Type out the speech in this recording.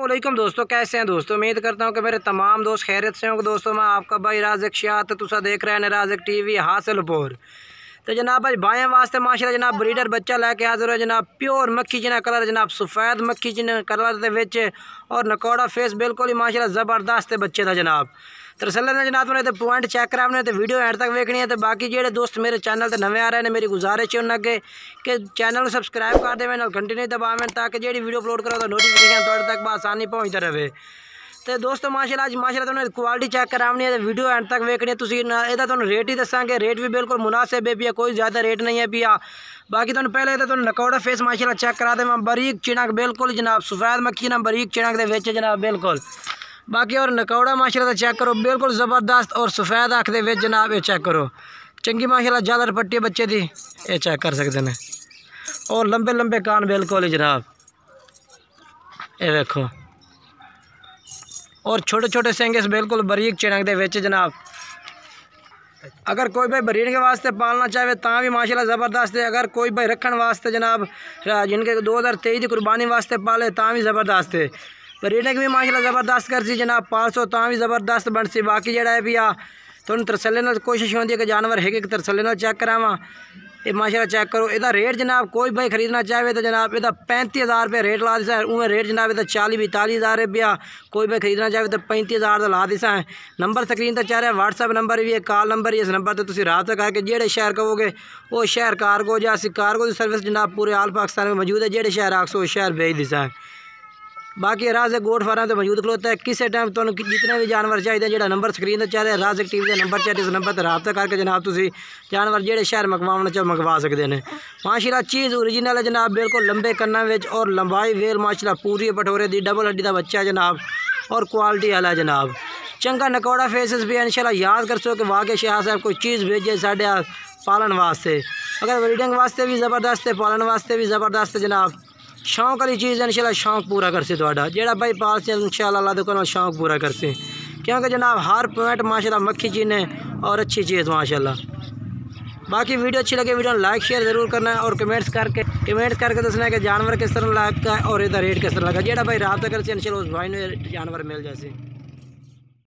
अस्सलामुअलैकुम दोस्तों, कैसे हैं दोस्तों। उम्मीद करता हूं कि मेरे तमाम दोस्त खैरियत से होंगे। दोस्तों मैं आपका भाई राज़िक शाह तो तुसा देख रहे हैं राज़िक टीवी हासिलपुर। तो जनाब भाई भाई वास्ते माशाल्लाह जनाब ब्रीडर बच्चा लैके हाजिर हो जनाब। प्योर मक्खी जिन्हें कलर जनाब सफ़ेद मक्खी जिन्हें कलर दे विच और नकौड़ा फेस बिल्कुल ही माशाल्लाह ज़बरदस्त बच्चे था जनाब। तरसले ने जनाब मैंने पॉइंट चेक कराने तो वीडियो एंड तक देखनी है। तो बाकी जेडे दोस्त मेरे चैनल से नवे आ रहे हैं मेरी गुजारिश है उन्हें कि चैनल को सबसक्राइब कर देवें और घंटी नहीं दबावें ताकि जेडी वीडियो अपलोड करो तो नोटिफिकेशन थोड़े तक बसानी पहुँचता रहे। तो दोस्तों माशाल्लाह तुमने क्वालिटी चेक करानी है तो वीडियो एंड तक देखनी है। तुम तुम रेट ही दसांगे, रेट भी बिल्कुल मुनासिब है पिया, कोई ज़्यादा रेट नहीं है पिया। बाकी तुम पहले तो नकौड़ा फेस माशाल्लाह चेक करा दे। बरीक चिणक बिल्कुल जनाब सफ़ेद मक्खी ना बरीक चिणक दे जनाब बिल्कुल। बाकी और नकौड़ा माशाल्लाह चेक करो बिल्कुल ज़बरदस्त और सफ़ेद अख दे विच जनाब। ये चेक करो चंगी माशाल्लाह ज़्यादा पट्टी बच्चे थी, ये चेक कर सकते हैं। और लंबे लंबे कान बिल्कुल ही जनाब, ये देखो। और छोटे छोटे सेंगे बिल्कुल बरीक चिणक दे विच जनाब। अगर कोई भाई ब्रीड के वास्ते पालना चाहे तो भी माशाल्लाह ज़बरदस्त है। अगर कोई भाई रखने वास्ते जनाब जिनके 2023 की कुर्बानी वास्ते पाले तो भी ज़बरदस्त है। ब्रीडिंग भी माशाल्लाह ज़बरदस्त कर सी जनाब, 500 भी ज़बरदस्त बन सी। बाकी जड़ा है भी आ थोड़ी तरसले नाल कोशिश होती है कि जानवर है कि तरसले नाल चेक करावा। ये माशाल्लाह चेक करो। इसका रेट जनाब कोई भाई खरीदना चाहे तो जनाब इसका 35,000 रुपये रेट ला दिसा है। उमें रेट जनाब इसका 40-42,000 रुपया। कोई भाई खरीदना चाहे तो 35,000 का ला दिसा है। नंबर स्क्रीन पर चाह रहा है, व्हाट्सएप नंबर भी है, कॉल नंबर ही। इस नंबर पर तुम रात करके जेड़े शहर कहोगे वो शहर कार्गो या कार्गो की सर्विस जनाब पूरे आल पाकिस्तान में मौजूद है। जेड़े शहर आखो शहर भेज दिसा है। बाकी राज़िक गोट फार्म तो मौजूद खलोता है। किसी टाइम तो जितने भी जानवर चाहिए जो नंबर स्क्रीन पर चाह रहे राज़िक टीवी का नंबर चाहिए इस नंबर पर रब्ता करके जनाब तुम जानवर जेड़े शहर मंगवाना चाहो मंगवा सकते हैं। माशाल्लाह चीज़ ओरिजिनल है जनाब, बिल्कुल लंबे कन्ना और लंबाई वेल माशाल्लाह पूरी पठोरे दी डबल हड्डी का बच्चा है जनाब। और क्वालिटी वाला जनाब चंगा नकौड़ा फेसिस भी इंशाल्लाह याद कर सो कि वाकई शाह साहब कोई चीज़ भेजे साढ़े पालन वास्ते। अगर ब्रीडिंग वास्ते भी ज़बरदस्त है, पालन वास्ते भी ज़बरदस्त है जनाब। शौक वाली चीज़ इंशाल्लाह शौक पूरा कर से थोड़ा जेड़ा भाई पाल से इंशाल्लाह अल्लाह दुकान शौक पूरा कर से। क्योंकि जनाब हर पॉइंट माशाल्लाह मक्खी चीज़ है और अच्छी चीज़ माशाल्लाह। बाकी वीडियो अच्छी लगे वीडियो लाइक शेयर ज़रूर करना है और कमेंट्स करके दसना है कि जानवर किस तरह लगा और इधर रेट किस तरह लगा। जेड़ा भाई रात कर से इंशाल्लाह उस भाई ने जानवर मिल जाए।